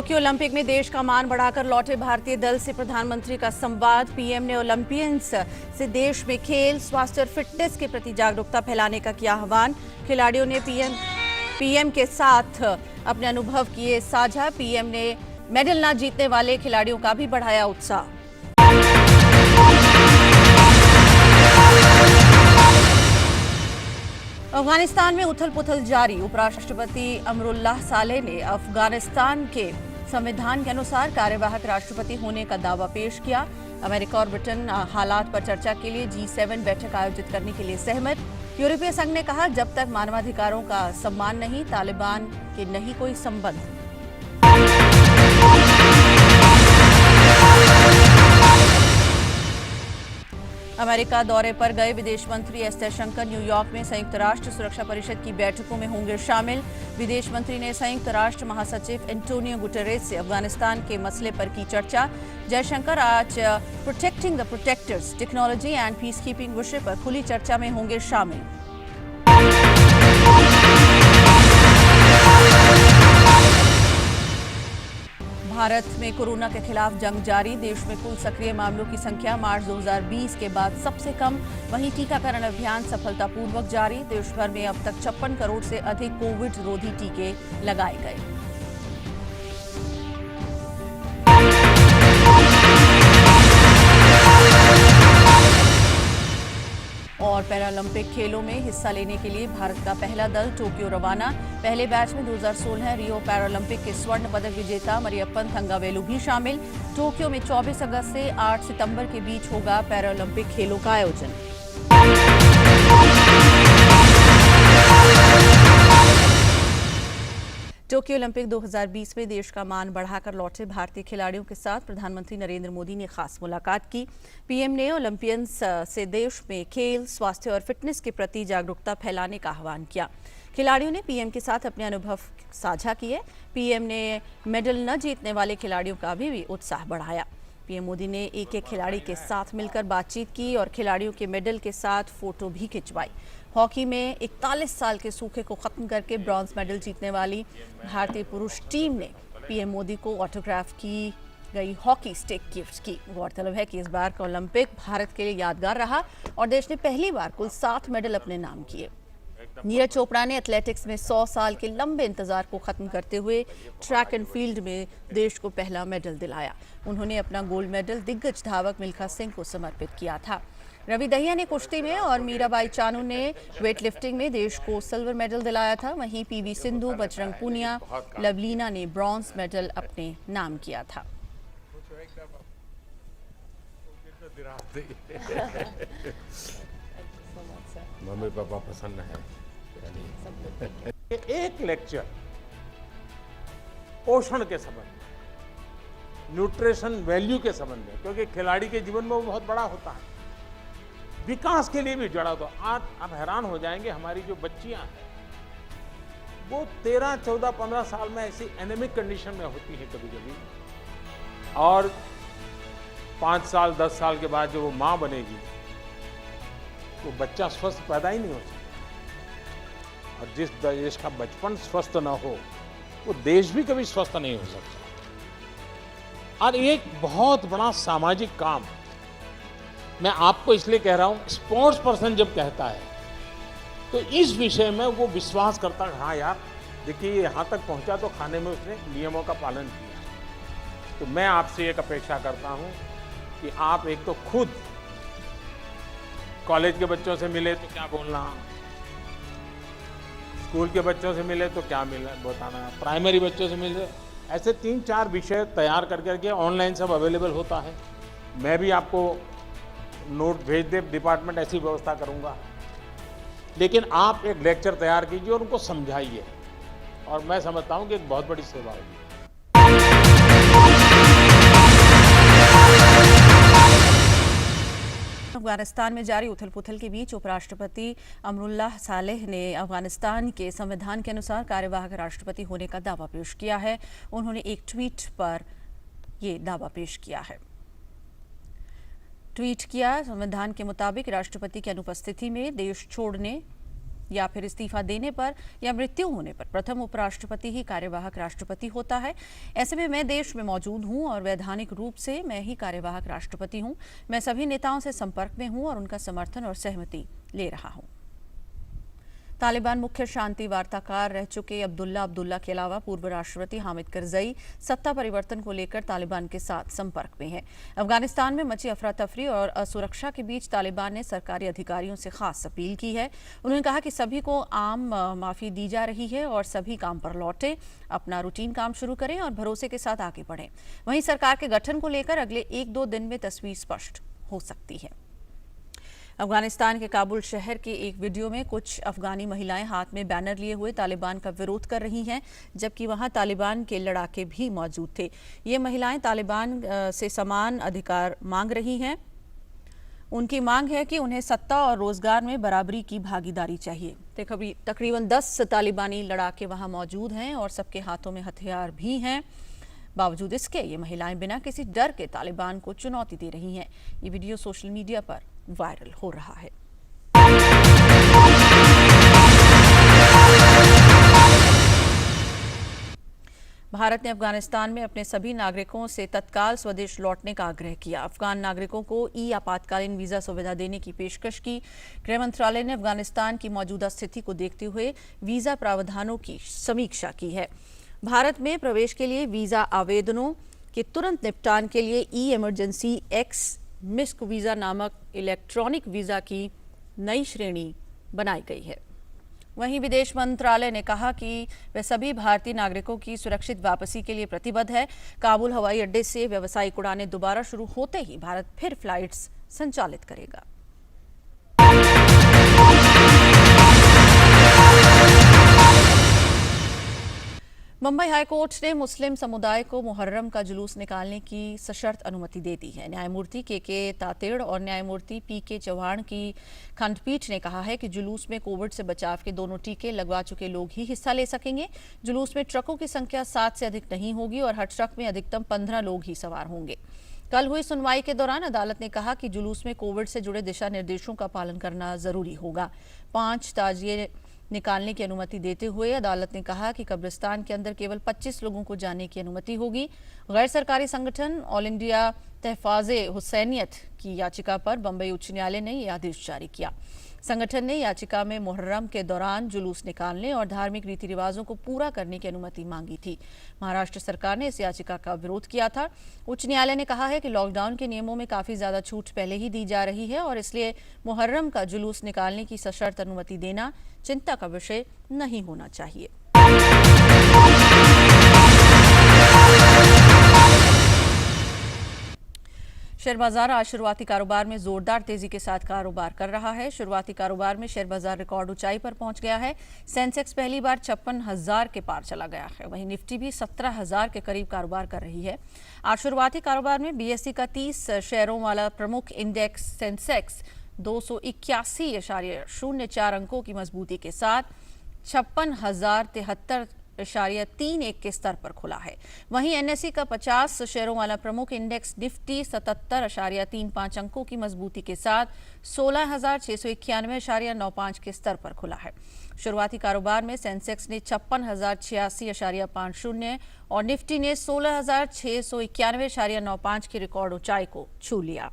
Tokyo Olympic में देश का मान बढ़ाकर लौटे भारतीय दल से प्रधानमंत्री का संवाद। पीएम ने ओलंपियंस से देश में खेल, स्वास्थ्य और फिटनेस के प्रति जागरूकता फैलाने का किया आह्वान। खिलाड़ियों ने पीएम के साथ अपने अनुभव किए साझा। पीएम ने मेडल न जीतने वाले खिलाड़ियों का भी बढ़ाया उत्साह। अफगानिस्तान में उथल पुथल जारी। उपराष्ट्रपति अमरुल्लाह सालेह ने अफगानिस्तान के संविधान के अनुसार कार्यवाहक राष्ट्रपति होने का दावा पेश किया। अमेरिका और ब्रिटेन हालात पर चर्चा के लिए G7 बैठक आयोजित करने के लिए सहमत। यूरोपीय संघ ने कहा, जब तक मानवाधिकारों का सम्मान नहीं, तालिबान के नहीं कोई संबंध। अमेरिका दौरे पर गए विदेश मंत्री एस जयशंकर न्यूयॉर्क में संयुक्त राष्ट्र सुरक्षा परिषद की बैठकों में होंगे शामिल। विदेश मंत्री ने संयुक्त राष्ट्र महासचिव एंटोनियो गुटेरेस से अफगानिस्तान के मसले पर की चर्चा। जयशंकर आज protecting the protectors, technology and peace keeping विषय पर खुली चर्चा में होंगे शामिल। भारत में कोरोना के खिलाफ जंग जारी। देश में कुल सक्रिय मामलों की संख्या मार्च 2020 के बाद सबसे कम। वहीं टीकाकरण अभियान सफलतापूर्वक जारी। देश भर में अब तक 56 करोड़ से अधिक कोविड रोधी टीके लगाए गए। और पैरालंपिक खेलों में हिस्सा लेने के लिए भारत का पहला दल टोक्यो रवाना। पहले बैच में 2016 रियो पैरालंपिक के स्वर्ण पदक विजेता मरियप्पन थंगावेलु भी शामिल। टोक्यो में 24 अगस्त से 8 सितंबर के बीच होगा पैरालंपिक खेलों का आयोजन। टोक्यो ओलंपिक 2020 में देश का मान बढ़ाकर लौटे भारतीय खिलाड़ियों के साथ प्रधानमंत्री नरेंद्र मोदी ने खास मुलाकात की। पीएम ने ओलंपियंस से देश में खेल, स्वास्थ्य और फिटनेस के प्रति जागरूकता फैलाने का आह्वान किया। खिलाड़ियों ने पीएम के साथ अपने अनुभव साझा किए। पीएम ने मेडल न जीतने वाले खिलाड़ियों का भी उत्साह बढ़ाया। पीएम मोदी ने एक एक खिलाड़ी के साथ मिलकर बातचीत की और खिलाड़ियों के मेडल के साथ फोटो भी खिंचवाई। हॉकी में 41 साल के सूखे को खत्म करके ब्रॉन्ज मेडल जीतने वाली भारतीय पुरुष टीम ने पीएम मोदी को ऑटोग्राफ की गई हॉकी स्टिक गिफ्ट की। गौरतलब है कि इस बार का ओलंपिक भारत के लिए यादगार रहा और देश ने पहली बार कुल 7 मेडल अपने नाम किए। नीरज चोपड़ा ने एथलेटिक्स में 100 साल के लंबे इंतजार को खत्म करते हुए ट्रैक एंड फील्ड में देश को पहला मेडल दिलाया। उन्होंने अपना गोल्ड मेडल दिग्गज धावक मिल्खा सिंह को समर्पित किया था। रवि दहिया ने कुश्ती में और मीराबाई चानू ने वेटलिफ्टिंग में देश को सिल्वर मेडल दिलाया था। वहीं पीवी सिंधु, बजरंग पूनिया, लवलीना ने ब्रॉन्ज मेडल अपने नाम किया था। मम्मी पापा प्रसन्न है। एक लेक्चर पोषण के संबंध में, न्यूट्रिशन वैल्यू के संबंध में, क्योंकि खिलाड़ी के जीवन में वो बहुत बड़ा होता है, विकास के लिए भी जुड़ा होता। आज आप हैरान हो जाएंगे, हमारी जो बच्चियां हैं वो 13, 14, 15 साल में ऐसी एनेमिक कंडीशन में होती हैं कभी कभी, और 5 साल 10 साल के बाद जो वो मां बनेगी वो बच्चा स्वस्थ पैदा ही नहीं हो सकता। और जिस देश का बचपन स्वस्थ ना हो वो देश भी कभी स्वस्थ नहीं हो सकता। और एक बहुत बड़ा सामाजिक काम मैं आपको इसलिए कह रहा हूं, स्पोर्ट्स पर्सन जब कहता है तो इस विषय में वो विश्वास करता है, हाँ यार देखिए ये यहां तक पहुंचा तो खाने में उसने नियमों का पालन किया। तो मैं आपसे एक अपेक्षा करता हूं कि आप एक तो खुद कॉलेज के बच्चों से मिले तो क्या बोलना, स्कूल के बच्चों से मिले तो क्या मिला बताना, प्राइमरी बच्चों से मिले, ऐसे 3-4 विषय तैयार करके ऑनलाइन सब अवेलेबल होता है। मैं भी आपको नोट भेज दे, डिपार्टमेंट ऐसी व्यवस्था करूंगा। लेकिन आप एक लेक्चर तैयार कीजिए और उनको समझाइए, और मैं समझता हूं कि एक बहुत बड़ी सेवा होगी। अफगानिस्तान में जारी उथल-पुथल के बीच उपराष्ट्रपति अमरुल्लाह सालेह ने अफगानिस्तान के संविधान के अनुसार कार्यवाहक राष्ट्रपति होने का दावा पेश किया है। उन्होंने एक ट्वीट पर ये दावा पेश किया है। ट्वीट किया, संविधान के मुताबिक राष्ट्रपति की अनुपस्थिति में देश छोड़ने या फिर इस्तीफा देने पर या मृत्यु होने पर प्रथम उपराष्ट्रपति ही कार्यवाहक राष्ट्रपति होता है। ऐसे में मैं देश में मौजूद हूं और वैधानिक रूप से मैं ही कार्यवाहक राष्ट्रपति हूं। मैं सभी नेताओं से संपर्क में हूं और उनका समर्थन और सहमति ले रहा हूं। तालिबान मुख्य शांति वार्ताकार रह चुके अब्दुल्ला के अलावा पूर्व राष्ट्रपति हामिद करजई सत्ता परिवर्तन को लेकर तालिबान के साथ संपर्क में हैं। अफगानिस्तान में मची अफरा तफरी और असुरक्षा के बीच तालिबान ने सरकारी अधिकारियों से खास अपील की है। उन्होंने कहा कि सभी को आम माफी दी जा रही है और सभी काम पर लौटें, अपना रूटीन काम शुरू करें और भरोसे के साथ आगे बढ़ें। वहीं सरकार के गठन को लेकर अगले 1-2 दिन में तस्वीर स्पष्ट हो सकती है। अफगानिस्तान के काबुल शहर के एक वीडियो में कुछ अफगानी महिलाएं हाथ में बैनर लिए हुए तालिबान का विरोध कर रही हैं, जबकि वहां तालिबान के लड़ाके भी मौजूद थे। ये महिलाएं तालिबान से समान अधिकार मांग रही हैं। उनकी मांग है कि उन्हें सत्ता और रोजगार में बराबरी की भागीदारी चाहिए। तकरीबन 10 तालिबानी लड़ाके वहां मौजूद हैं और सबके हाथों में हथियार भी हैं। बावजूद इसके ये महिलाएं बिना किसी डर के तालिबान को चुनौती दे रही हैं। ये वीडियो सोशल मीडिया पर वायरल हो रहा है। भारत ने अफगानिस्तान में अपने सभी नागरिकों से तत्काल स्वदेश लौटने का आग्रह किया। अफगान नागरिकों को आपातकालीन वीजा सुविधा देने की पेशकश की। गृह मंत्रालय ने अफगानिस्तान की मौजूदा स्थिति को देखते हुए वीजा प्रावधानों की समीक्षा की है। भारत में प्रवेश के लिए वीजा आवेदनों के तुरंत निपटान के लिए इमरजेंसी एक्स मिस्क वीजा नामक इलेक्ट्रॉनिक वीजा की नई श्रेणी बनाई गई है। वहीं विदेश मंत्रालय ने कहा कि वह सभी भारतीय नागरिकों की सुरक्षित वापसी के लिए प्रतिबद्ध है। काबुल हवाई अड्डे से व्यावसायिक उड़ानें दोबारा शुरू होते ही भारत फिर फ्लाइट्स संचालित करेगा। मुंबई हाईकोर्ट ने मुस्लिम समुदाय को मुहर्रम का जुलूस निकालने की सशर्त अनुमति दे दी है। न्यायमूर्ति के तातेड़ और न्यायमूर्ति पी चौहान की खंडपीठ ने कहा है कि जुलूस में कोविड से बचाव के दोनों टीके लगवा चुके लोग ही हिस्सा ले सकेंगे। जुलूस में ट्रकों की संख्या 7 से अधिक नहीं होगी और हर ट्रक में अधिकतम 15 लोग ही सवार होंगे। कल हुई सुनवाई के दौरान अदालत ने कहा कि जुलूस में कोविड से जुड़े दिशा निर्देशों का पालन करना जरूरी होगा। 5 ताजिए निकालने की अनुमति देते हुए अदालत ने कहा कि कब्रिस्तान के अंदर केवल 25 लोगों को जाने की अनुमति होगी। गैर सरकारी संगठन ऑल इंडिया तहफाजे हुसैनियत की याचिका पर बंबई उच्च न्यायालय ने यह आदेश जारी किया। संगठन ने याचिका में मुहर्रम के दौरान जुलूस निकालने और धार्मिक रीति रिवाजों को पूरा करने की अनुमति मांगी थी। महाराष्ट्र सरकार ने इस याचिका का विरोध किया था। उच्च न्यायालय ने कहा है कि लॉकडाउन के नियमों में काफी ज्यादा छूट पहले ही दी जा रही है और इसलिए मुहर्रम का जुलूस निकालने की सशर्त अनुमति देना चिंता का विषय नहीं होना चाहिए। शेयर बाजार आज शुरुआती कारोबार में जोरदार तेजी के साथ कारोबार कर रहा है। शुरुआती कारोबार में शेयर बाजार रिकॉर्ड ऊंचाई पर पहुंच गया है। सेंसेक्स पहली बार 56,000 के पार चला गया है। वहीं निफ्टी भी 17,000 के करीब कारोबार कर रही है। आज शुरुआती कारोबार में बीएसई का 30 शेयरों वाला प्रमुख इंडेक्स सेंसेक्स 281.04 अंकों की मजबूती के साथ 56,073.31 के स्तर पर खुला है। वहीं एनएसई का 50 शेयरों वाला प्रमुख इंडेक्स निफ्टी 77.35 अंकों की मजबूती के साथ 16,691.95 के स्तर पर खुला है। शुरुआती कारोबार में सेंसेक्स ने 56,086.50 और निफ्टी ने 16,691.95 की रिकॉर्ड ऊंचाई को छू लिया।